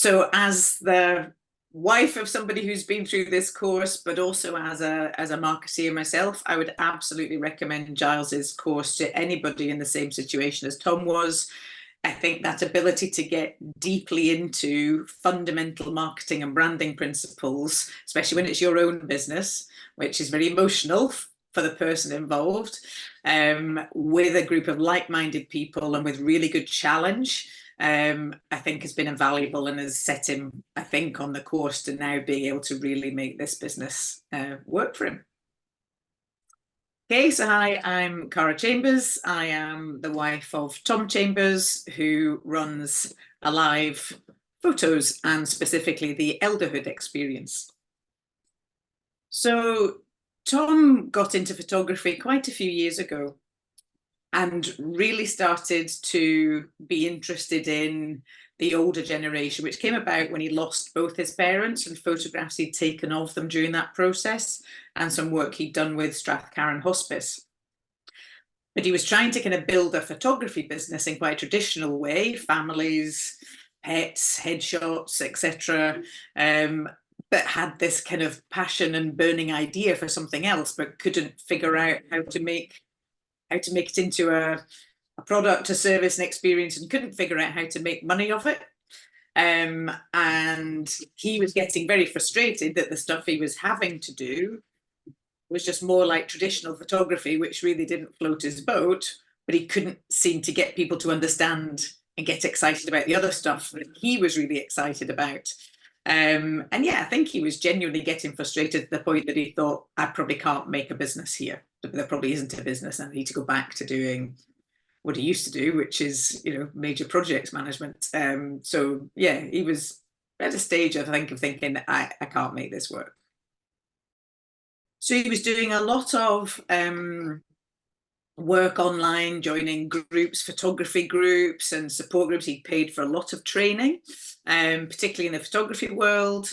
So as the wife of somebody who's been through this course, but also as a marketeer myself, I would absolutely recommend Giles's course to anybody in the same situation as Tom was. I think that ability to get deeply into fundamental marketing and branding principles, especially when it's your own business, which is very emotional for the person involved, with a group of like-minded people and with really good challenge, I think has been invaluable and has set him, I think, on the course to now being able to really make this business work for him. Okay, so hi, I'm Cara Chambers. I am the wife of Tom Chambers, who runs Alive.Photos and specifically the elderhood experience. So Tom got into photography quite a few years ago and really started to be interested in the older generation, which came about when he lost both his parents and photographs he'd taken of them during that process, and some work he'd done with Strathcarron Hospice. But he was trying to kind of build a photography business in quite a traditional way, families, pets, headshots, etc. But had this kind of passion and burning idea for something else, but couldn't figure out how to make it into a product, a service, an experience, and couldn't figure out how to make money of it. And he was getting very frustrated that the stuff he was having to do was just more like traditional photography, which really didn't float his boat, but he couldn't seem to get people to understand and get excited about the other stuff that he was really excited about. And yeah, I think he was genuinely getting frustrated to the point that he thought, I probably can't make a business here. There probably isn't a business. I need to go back to doing what he used to do, which is, major projects management. So yeah, he was at a stage, I think, of thinking, I can't make this work. So he was doing a lot of work online, joining groups, photography groups and support groups. He paid for a lot of training, particularly in the photography world,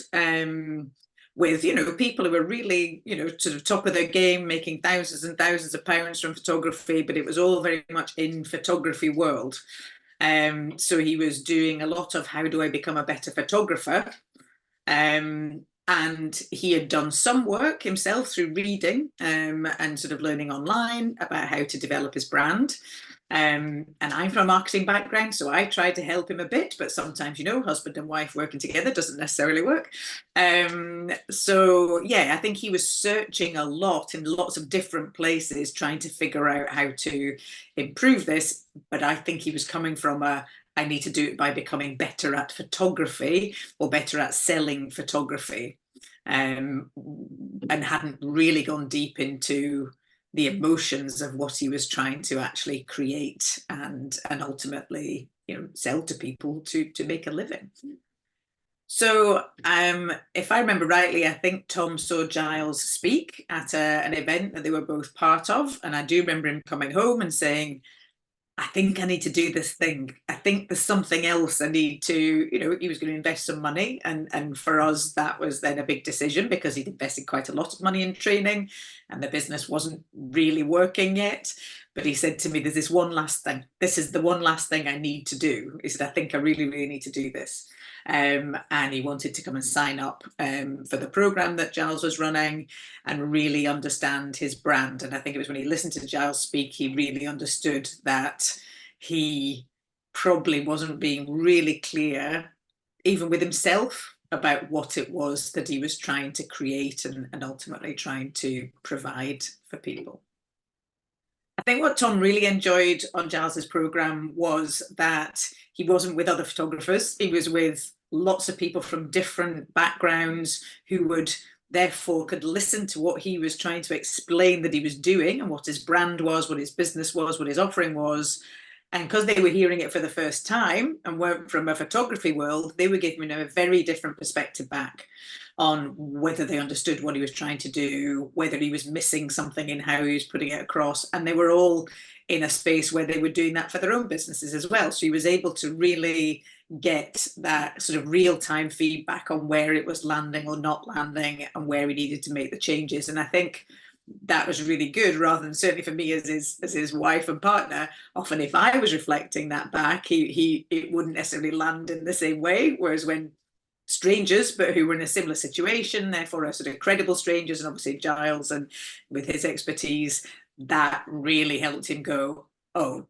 with people who were really sort of top of their game, making thousands and thousands of pounds from photography, but it was all very much in photography world. So he was doing a lot of how do I become a better photographer, and he had done some work himself through reading and sort of learning online about how to develop his brand. And I'm from a marketing background, so I tried to help him a bit, but sometimes, husband and wife working together doesn't necessarily work. So yeah, I think he was searching a lot in lots of different places, trying to figure out how to improve this. But I think he was coming from I need to do it by becoming better at photography or better at selling photography, and hadn't really gone deep into the emotions of what he was trying to actually create and ultimately sell to people to make a living. So if I remember rightly, I think Tom saw Giles speak at an event that they were both part of, and I do remember him coming home and saying, I think I need to do this thing. I think there's something else I need to, he was going to invest some money. And for us, that was then a big decision because he'd invested quite a lot of money in training and the business wasn't really working yet. But he said to me, there's this one last thing. This is the one last thing I need to do. He said, I think I really, really need to do this. And he wanted to come and sign up for the program that Giles was running and really understand his brand. And I think it was when he listened to Giles speak, he really understood that he probably wasn't being really clear, even with himself, about what it was that he was trying to create and ultimately trying to provide for people. I think what Tom really enjoyed on Giles's program was that he wasn't with other photographers. He was with lots of people from different backgrounds who would therefore could listen to what he was trying to explain that he was doing and what his brand was, what his business was, what his offering was. And because they were hearing it for the first time and weren't from a photography world, they were giving him a very different perspective back on whether they understood what he was trying to do, whether he was missing something in how he was putting it across. And they were all in a space where they were doing that for their own businesses as well. So he was able to really get that sort of real-time feedback on where it was landing or not landing and where he needed to make the changes. And I think that was really good, rather than, certainly for me as his wife and partner, often if I was reflecting that back, it wouldn't necessarily land in the same way. Whereas when strangers, but who were in a similar situation, therefore are sort of credible strangers, and obviously Giles, and with his expertise, that really helped him go, oh,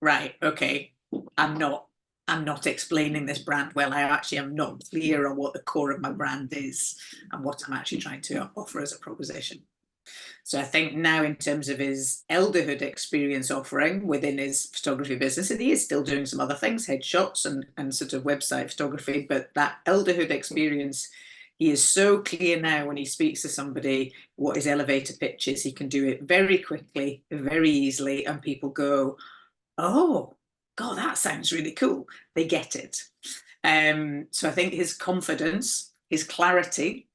right, okay, I'm not explaining this brand well. I actually am not clear on what the core of my brand is and what I'm actually trying to offer as a proposition. So I think now, in terms of his elderhood experience offering within his photography business, and he is still doing some other things, headshots and sort of website photography, but that elderhood experience, he is so clear now when he speaks to somebody what his elevator pitch is. He can do it very quickly, very easily, and people go, oh, God, that sounds really cool. They get it. So I think his confidence, his clarity,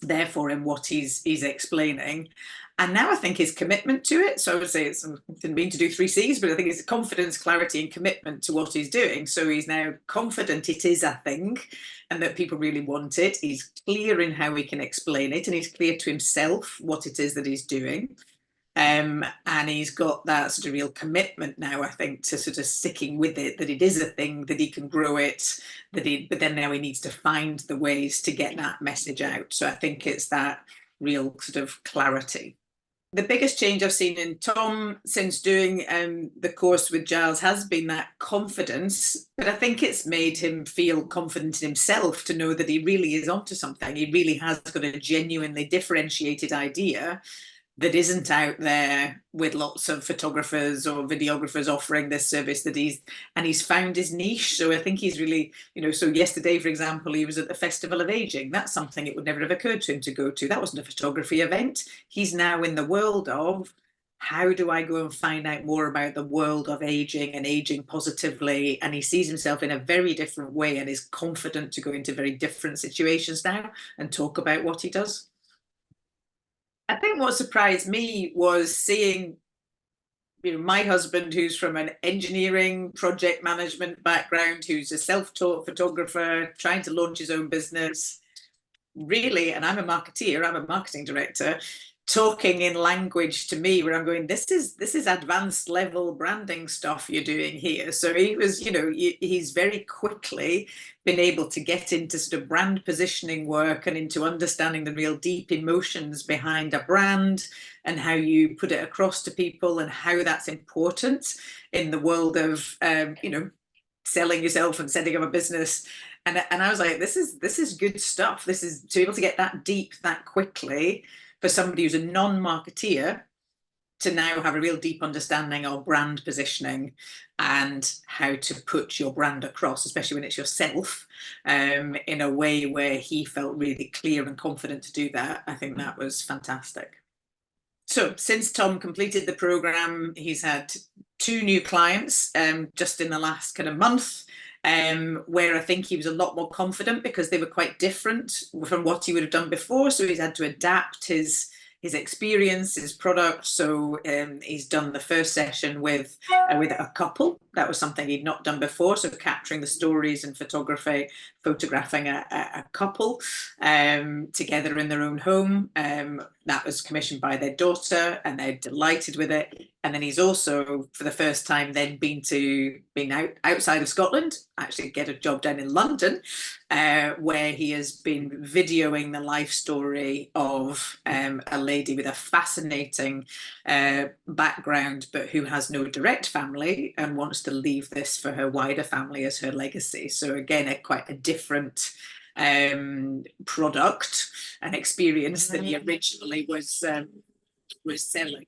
therefore, in what he's explaining, and now I think his commitment to it. So I would say, I didn't mean to do 3 C's, but I think it's confidence, clarity, and commitment to what he's doing. So he's now confident it is a thing and that people really want it. He's clear in how he can explain it, and he's clear to himself what it is that he's doing. And he's got that sort of real commitment now, I think, to sort of sticking with it, that it is a thing, that he can grow it, but then now he needs to find the ways to get that message out. So I think it's that real sort of clarity. The biggest change I've seen in Tom since doing the course with Giles has been that confidence, but I think it's made him feel confident in himself to know that he really is onto something. He really has got a genuinely differentiated idea that isn't out there with lots of photographers or videographers offering this service, that he's found his niche. So I think he's really, so yesterday, for example, he was at the Festival of Aging. That's something it would never have occurred to him to go to. That wasn't a photography event. He's now in the world of, how do I go and find out more about the world of aging and aging positively? And he sees himself in a very different way and is confident to go into very different situations now and talk about what he does. I think what surprised me was seeing, my husband, who's from an engineering project management background, who's a self-taught photographer, trying to launch his own business, really, and I'm a marketeer, I'm a marketing director, talking in language to me where I'm going, this is advanced level branding stuff you're doing here. So he was, he's very quickly been able to get into sort of brand positioning work and into understanding the real deep emotions behind a brand and how you put it across to people and how that's important in the world of, selling yourself and setting up a business. And I was like, this is good stuff. This is, to be able to get that deep that quickly for somebody who's a non-marketeer, to now have a real deep understanding of brand positioning and how to put your brand across, especially when it's yourself, in a way where he felt really clear and confident to do that. I think that was fantastic. So since Tom completed the program, he's had 2 new clients just in the last kind of month, where I think he was a lot more confident because they were quite different from what he would have done before. So he's had to adapt his experience, his product. So he's done the first session with a couple. That was something he'd not done before. So capturing the stories and photographing a couple together in their own home. That was commissioned by their daughter, and they're delighted with it. And then he's also, for the first time, then been outside of Scotland, actually get a job down in London, where he has been videoing the life story of a lady with a fascinating background, but who has no direct family and wants to leave this for her wider family as her legacy. So again, quite a different product and experience than he originally was selling.